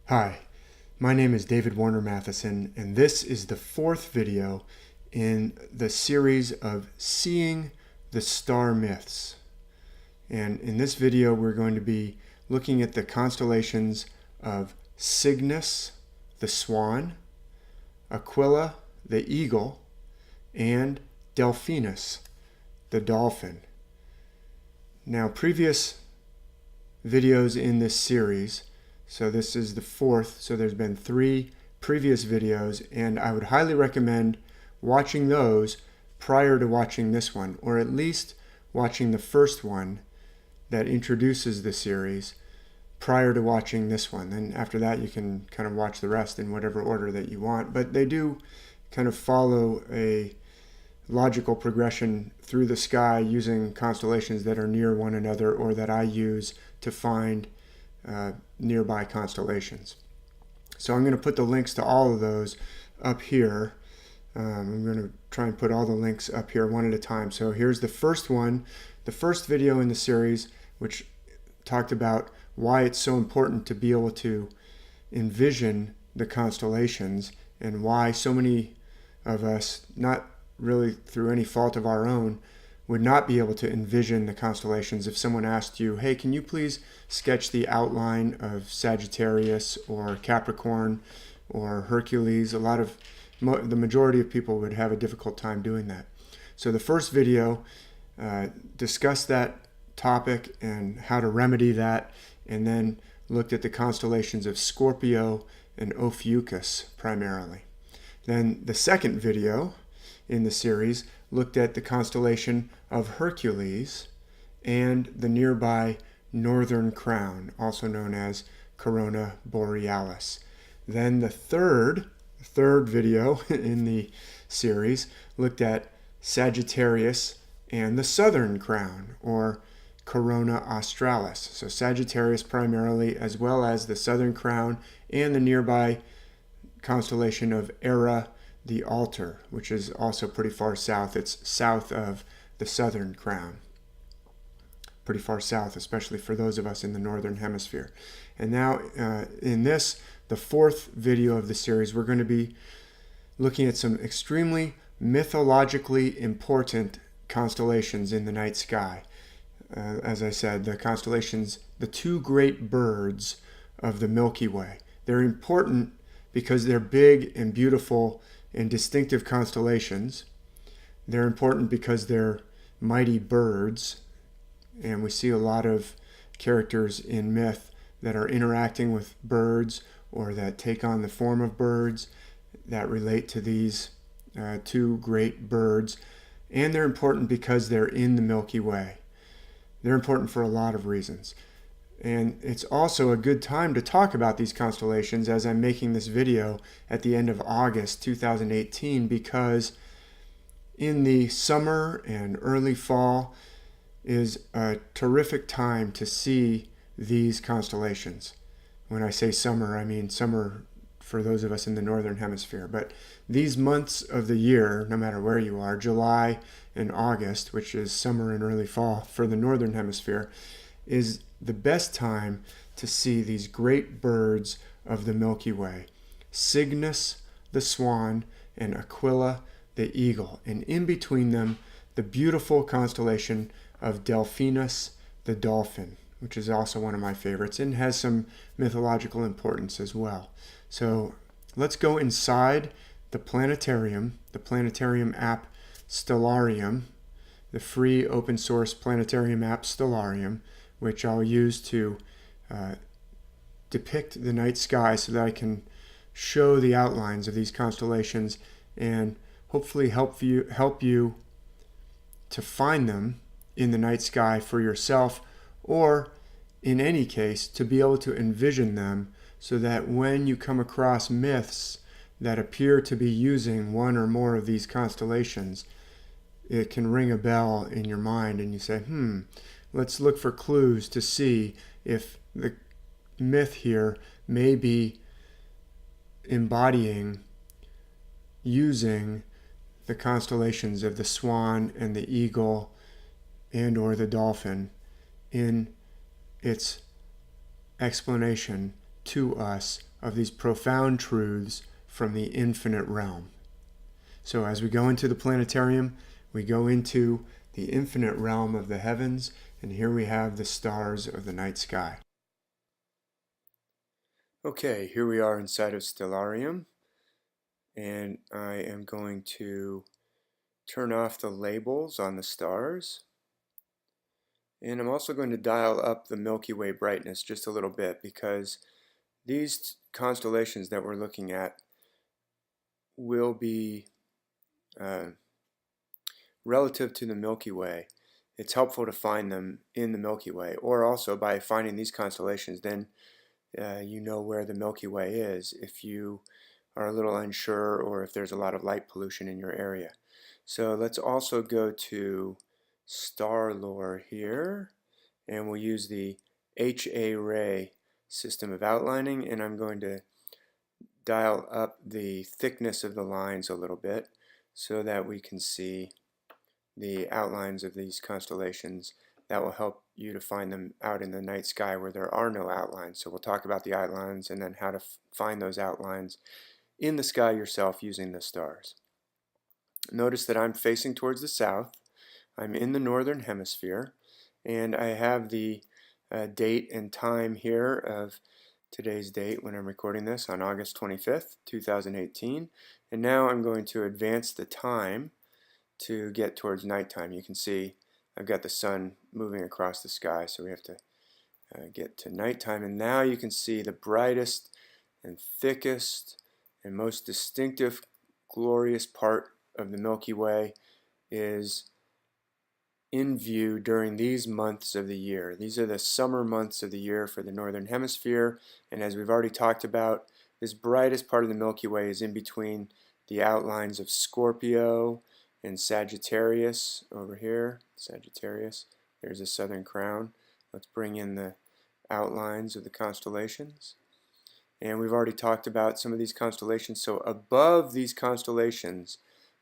Hi, my name is David Warner Mathisen, and this is the fourth video in the series of Seeing the Star Myths. And in this video, we're going to be looking at the constellations of Cygnus, the swan, Aquila, the eagle, and Delphinus, the dolphin. Now, previous videos in this series, so this is the fourth, so there's been 3 previous videos, and I would highly recommend watching those prior to watching this one, or at least watching the first one that introduces the series prior to watching this one. Then after that you can kind of watch the rest in whatever order that you want, but they do kind of follow a logical progression through the sky using constellations that are near one another or that I use to find nearby constellations. So I'm going to put the links to all of those up here. I'm going to try and put all the links up here one at a time. So here's the first one, the first video in the series, which talked about why it's so important to be able to envision the constellations and why so many of us, not really through any fault of our own, would not be able to envision the constellations. If someone asked you, hey, can you please sketch the outline of Sagittarius or Capricorn or Hercules, the majority of people would have a difficult time doing that. So the first video discussed that topic and how to remedy that, and then looked at the constellations of Scorpio and Ophiuchus primarily. Then the second video in the series looked at the constellation of Hercules and the nearby Northern Crown, also known as Corona Borealis. Then the third video in the series looked at Sagittarius and the Southern Crown, or Corona Australis. So Sagittarius primarily, as well as the Southern Crown and the nearby constellation of Era the Altar, which is also pretty far south. It's south of the Southern Crown. Pretty far south, especially for those of us in the Northern Hemisphere. And now in this, the fourth video of the series, we're going to be looking at some extremely mythologically important constellations in the night sky. As I said, the constellations, the 2 great birds of the Milky Way. They're important because they're big and beautiful and distinctive constellations. They're important because they're mighty birds, and we see a lot of characters in myth that are interacting with birds or that take on the form of birds that relate to these 2 great birds. And they're important because they're in the Milky Way. They're important for a lot of reasons. And it's also a good time to talk about these constellations as I'm making this video at the end of August 2018, because in the summer and early fall is a terrific time to see these constellations. When I say summer, I mean summer for those of us in the Northern Hemisphere. But these months of the year, no matter where you are, July and August, which is summer and early fall for the Northern Hemisphere, is the best time to see these great birds of the Milky Way, Cygnus the swan and Aquila the eagle, and in between them the beautiful constellation of Delphinus the dolphin, which is also one of my favorites and has some mythological importance as well. So let's go inside the Planetarium app Stellarium, the free open source planetarium app Stellarium, which I'll use to depict the night sky so that I can show the outlines of these constellations and hopefully help you to find them in the night sky for yourself, or in any case to be able to envision them so that when you come across myths that appear to be using one or more of these constellations, it can ring a bell in your mind and you say, let's look for clues to see if the myth here may be embodying using the constellations of the swan and the eagle and or the dolphin in its explanation to us of these profound truths from the infinite realm. So as we go into the planetarium, we go into the infinite realm of the heavens, and here we have the stars of the night sky. Okay, here we are inside of Stellarium, and I am going to turn off the labels on the stars. And I'm also going to dial up the Milky Way brightness just a little bit, because these constellations that we're looking at will be relative to the Milky Way. It's helpful to find them in the Milky Way, or also by finding these constellations, then you know where the Milky Way is if you are a little unsure or if there's a lot of light pollution in your area. So let's also go to star lore here, and we'll use the HA-ray system of outlining, and I'm going to dial up the thickness of the lines a little bit so that we can see the outlines of these constellations. That will help you to find them out in the night sky where there are no outlines. So we'll talk about the outlines and then how to find those outlines in the sky yourself using the stars. Notice that I'm facing towards the south. I'm in the northern hemisphere, and I have the date and time here of today's date when I'm recording this on August 25th, 2018. And now I'm going to advance the time to get towards nighttime. You can see I've got the sun moving across the sky, so we have to get to nighttime. And now you can see the brightest and thickest and most distinctive, glorious part of the Milky Way is in view during these months of the year. These are the summer months of the year for the northern hemisphere, and as we've already talked about, this brightest part of the Milky Way is in between the outlines of Scorpio and Sagittarius over here. Sagittarius, there's a southern crown. Let's bring in the outlines of the constellations. And we've already talked about some of these constellations. So above these constellations,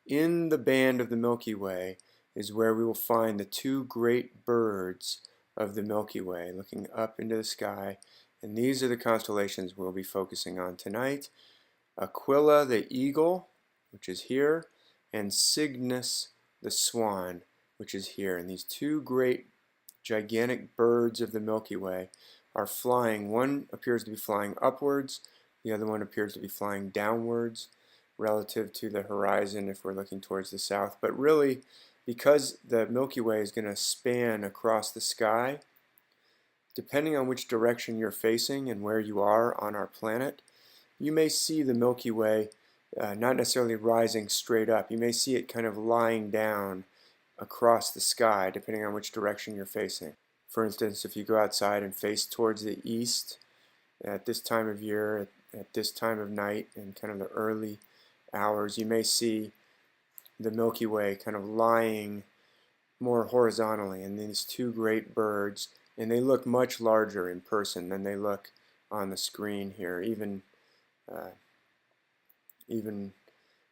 in the band of the Milky Way, is where we will find the two great birds of the Milky Way looking up into the sky. And these are the constellations we'll be focusing on tonight. Aquila the eagle, which is here, and Cygnus the swan, which is here. And these two great gigantic birds of the Milky Way are flying. One appears to be flying upwards, the other one appears to be flying downwards relative to the horizon if we're looking towards the south. But really, because the Milky Way is going to span across the sky, depending on which direction you're facing and where you are on our planet, you may see the Milky Way not necessarily rising straight up. You may see it kind of lying down across the sky depending on which direction you're facing. For instance, if you go outside and face towards the east at this time of year, at this time of night, in kind of the early hours, you may see the Milky Way kind of lying more horizontally, and these two great birds, and they look much larger in person than they look on the screen here, even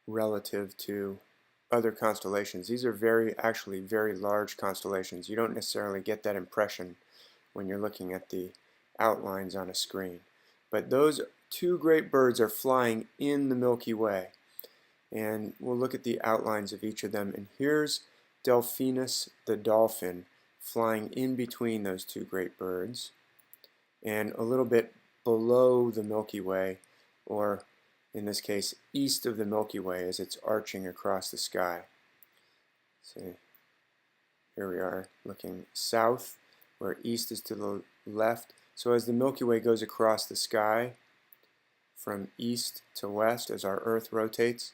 relative to other constellations. These are actually very large constellations. You don't necessarily get that impression when you're looking at the outlines on a screen. But those two great birds are flying in the Milky Way. And we'll look at the outlines of each of them. And here's Delphinus the dolphin flying in between those two great birds, and a little bit below the Milky Way, or in this case east of the Milky Way as it's arching across the sky. See, here we are looking south, where east is to the left. So as the Milky Way goes across the sky from east to west as our Earth rotates,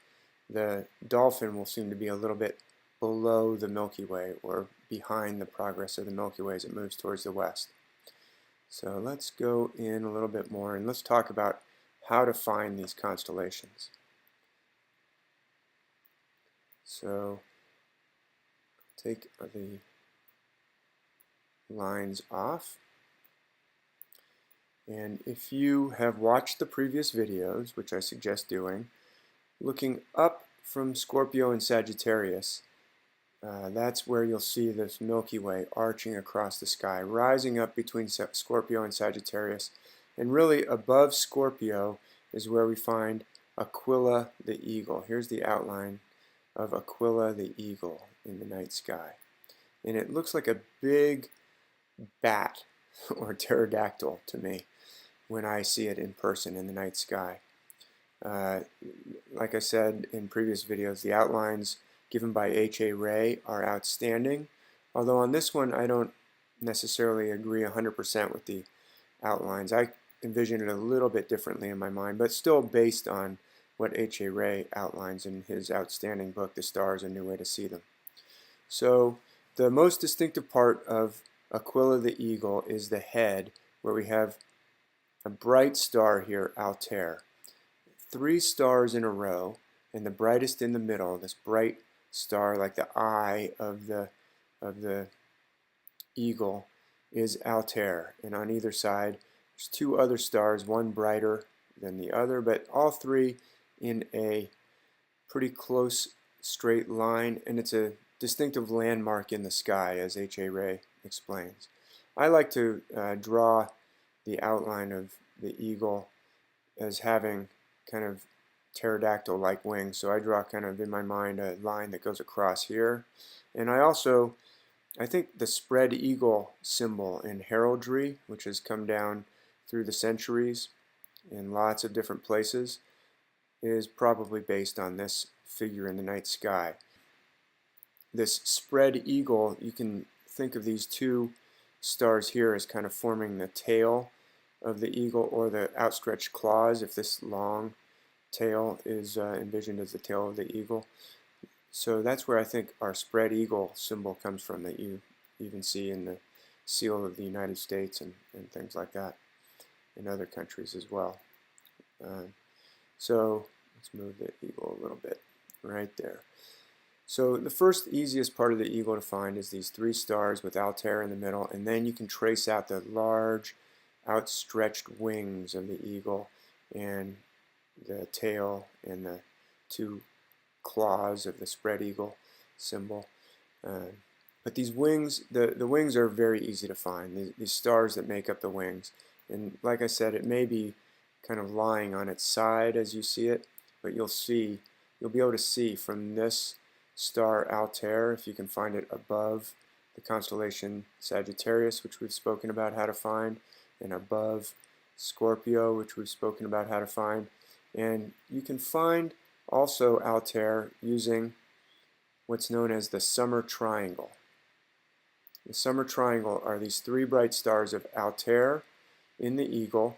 the dolphin will seem to be a little bit below the Milky Way, or behind the progress of the Milky Way as it moves towards the west. So let's go in a little bit more and let's talk about how to find these constellations. So take the lines off, and if you have watched the previous videos, which I suggest doing, looking up from Scorpio and Sagittarius, that's where you'll see this Milky Way arching across the sky, rising up between Scorpio and Sagittarius, And really above Scorpio is where we find Aquila the eagle. Here's the outline of Aquila the eagle in the night sky. And it looks like a big bat or pterodactyl to me when I see it in person in the night sky. Like I said in previous videos, the outlines given by H.A. Rey are outstanding, although on this one I don't necessarily agree 100% with the outlines. I envision it a little bit differently in my mind, but still based on what H.A. Rey outlines in his outstanding book, The Stars, A New Way to See Them. So the most distinctive part of Aquila the eagle is the head, where we have a bright star here, Altair. 3 stars in a row, and the brightest in the middle, this bright star like the eye of the eagle, is Altair. And on either side there's 2 other stars, one brighter than the other, but all 3 in a pretty close straight line, and it's a distinctive landmark in the sky, as H.A. Rey explains. I like to draw the outline of the eagle as having kind of pterodactyl-like wings, so I draw kind of in my mind a line that goes across here. And I think the spread eagle symbol in heraldry, which has come down through the centuries in lots of different places, is probably based on this figure in the night sky. This spread eagle, you can think of these 2 stars here as kind of forming the tail of the eagle, or the outstretched claws, if this long tail is envisioned as the tail of the eagle. So that's where I think our spread eagle symbol comes from, that you even see in the seal of the United States and things like that in other countries as well. So let's move the eagle a little bit right there. So the first easiest part of the eagle to find is these 3 stars with Altair in the middle, and then you can trace out the large outstretched wings of the eagle and the tail and the 2 claws of the spread eagle symbol. But these wings, the wings are very easy to find, these stars that make up the wings. And like I said, it may be kind of lying on its side as you see it, but you'll be able to see from this star Altair, if you can find it above the constellation Sagittarius, which we've spoken about how to find, and above Scorpio, which we've spoken about how to find. And you can find also Altair using what's known as the summer triangle. The summer triangle are these 3 bright stars of Altair in the eagle,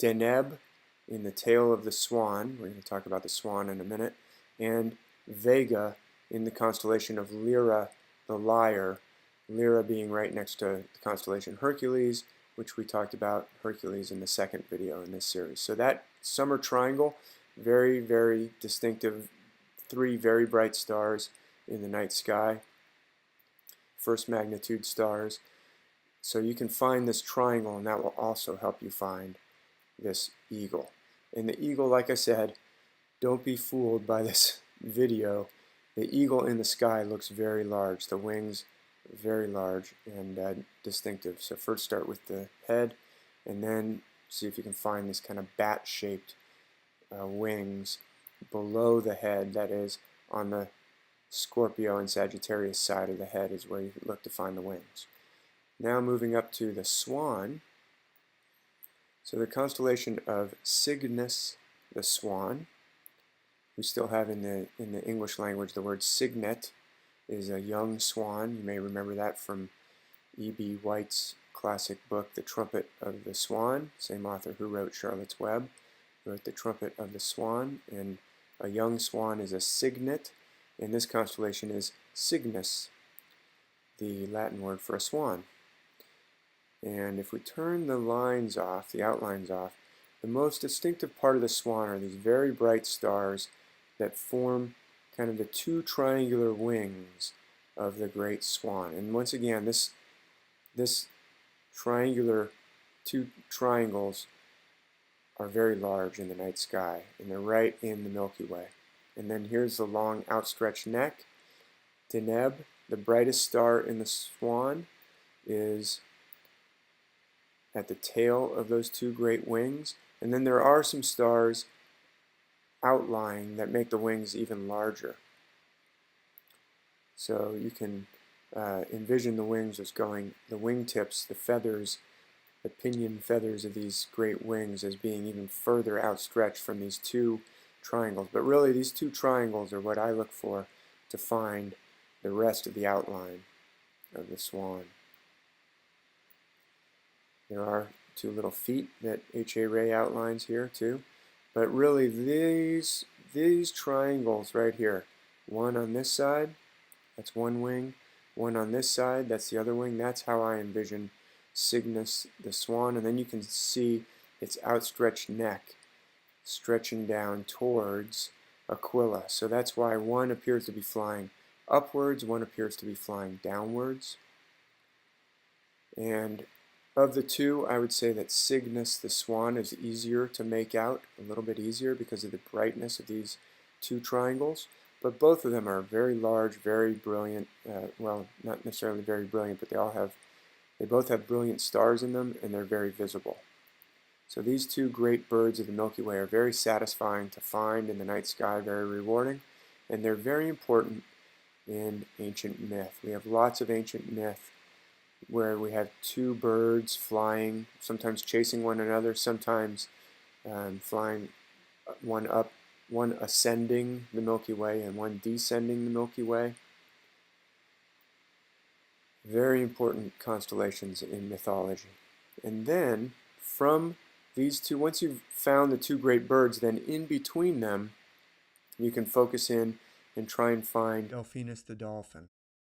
Deneb in the tail of the swan, we're going to talk about the swan in a minute, and Vega in the constellation of Lyra the lyre, Lyra being right next to the constellation Hercules, which we talked about Hercules in the 2nd video in this series. So that summer triangle, very, very distinctive, 3 very bright stars in the night sky, first magnitude stars. So you can find this triangle, and that will also help you find this eagle. And the eagle, like I said, don't be fooled by this video. The eagle in the sky looks very large, the wings very large and distinctive. So first start with the head, and then see if you can find this kind of bat-shaped wings below the head, that is on the Scorpio and Sagittarius side of the head is where you look to find the wings. Now moving up to the swan. So the constellation of Cygnus the swan. We still have in the English language the word cygnet is a young swan. You may remember that from E.B. White's classic book, The Trumpet of the Swan. Same author who wrote Charlotte's Web wrote The Trumpet of the Swan. And a young swan is a cygnet, and this constellation is Cygnus, the Latin word for a swan. And if we turn the lines off, the outlines off, the most distinctive part of the swan are these very bright stars that form kind of the 2 triangular wings of the great swan. And once again, this triangular 2 triangles are very large in the night sky, and they're right in the Milky Way. And then here's the long outstretched neck. Deneb, the brightest star in the swan, is at the tail of those two great wings, and then there are some stars outlying that make the wings even larger. So you can envision the wings as going, the wingtips, the feathers, the pinion feathers of these great wings as being even further outstretched from these two triangles. But really these two triangles are what I look for to find the rest of the outline of the swan. There are two little feet that H.A. Ray outlines here too. But really these triangles right here, one on this side, that's one wing, one on this side, that's the other wing. That's how I envision Cygnus the swan. And then you can see its outstretched neck stretching down towards Aquila. So that's why one appears to be flying upwards, one appears to be flying downwards. And of the two, I would say that Cygnus the swan is easier to make out, a little bit easier because of the brightness of these two triangles. But both of them are very large, very brilliant. Well, not necessarily very brilliant, but they both have brilliant stars in them, and they're very visible. So these two great birds of the Milky Way are very satisfying to find in the night sky, very rewarding, and they're very important in ancient myth. We have lots of ancient myth where we have two birds flying, sometimes chasing one another, sometimes flying one up, one ascending the Milky Way and one descending the Milky Way. Very important constellations in mythology. And then from these two, once you've found the two great birds, then in between them you can focus in and try and find Delphinus the dolphin.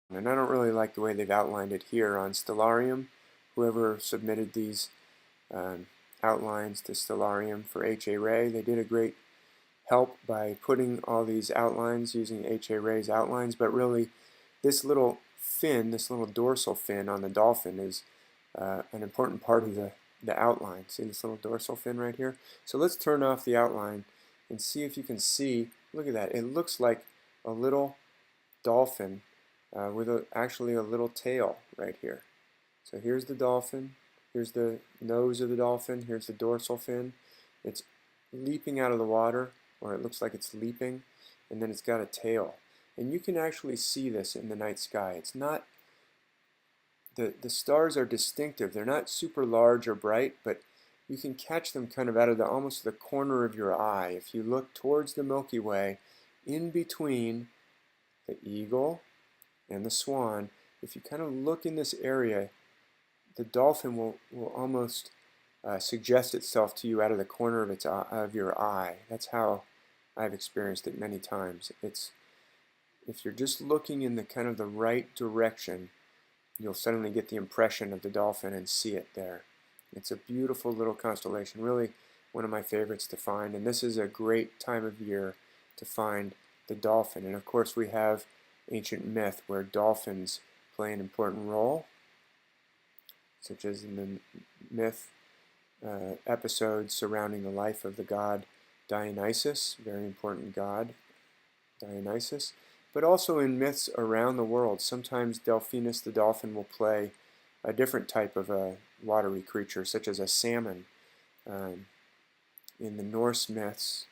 And I don't really like the way they've outlined it here on Stellarium. Whoever submitted these outlines to Stellarium for H.A. Ray, they did a great help by putting all these outlines using H.A. Ray's outlines, but really this little fin, this little dorsal fin on the dolphin is an important part of the outline. See this little dorsal fin right here? So let's turn off the outline and see if you can see. Look at that. It looks like a little dolphin with actually a little tail right here. So here's the dolphin, here's the nose of the dolphin, here's the dorsal fin. It's leaping out of the water, or it looks like it's leaping, and then it's got a tail. And you can actually see this in the night sky. It's not, the stars are distinctive. They're not super large or bright, but you can catch them kind of out of almost the corner of your eye. If you look towards the Milky Way, in between the eagle and the swan, if you kind of look in this area, the dolphin will almost suggest itself to you out of the corner of your eye. That's how I've experienced it many times. If you're just looking in the kind of the right direction, you'll suddenly get the impression of the dolphin and see it there. It's a beautiful little constellation, really one of my favorites to find, and this is a great time of year to find the dolphin. And of course we have ancient myth where dolphins play an important role, such as in the myth episodes surrounding the life of the god Dionysus, very important god Dionysus, but also in myths around the world. Sometimes Delphinus the dolphin will play a different type of a watery creature, such as a salmon. In the Norse myths,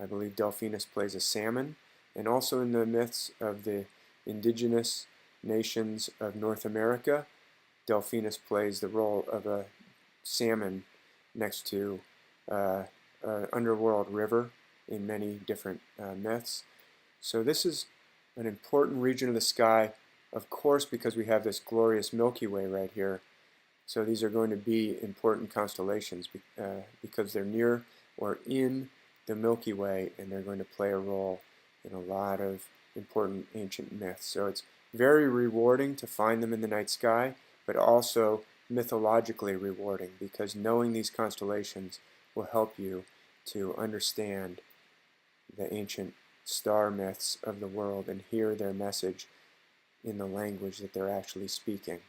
I believe Delphinus plays a salmon, and also in the myths of the indigenous nations of North America, Delphinus plays the role of a salmon next to an underworld river in many different myths. So this is an important region of the sky, of course, because we have this glorious Milky Way right here. So these are going to be important constellations because they're near or in the Milky Way, and they're going to play a role in a lot of important ancient myths. So it's very rewarding to find them in the night sky, but also mythologically rewarding, because knowing these constellations will help you to understand the ancient star myths of the world and hear their message in the language that they're actually speaking,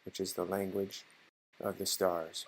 which is the language of the stars.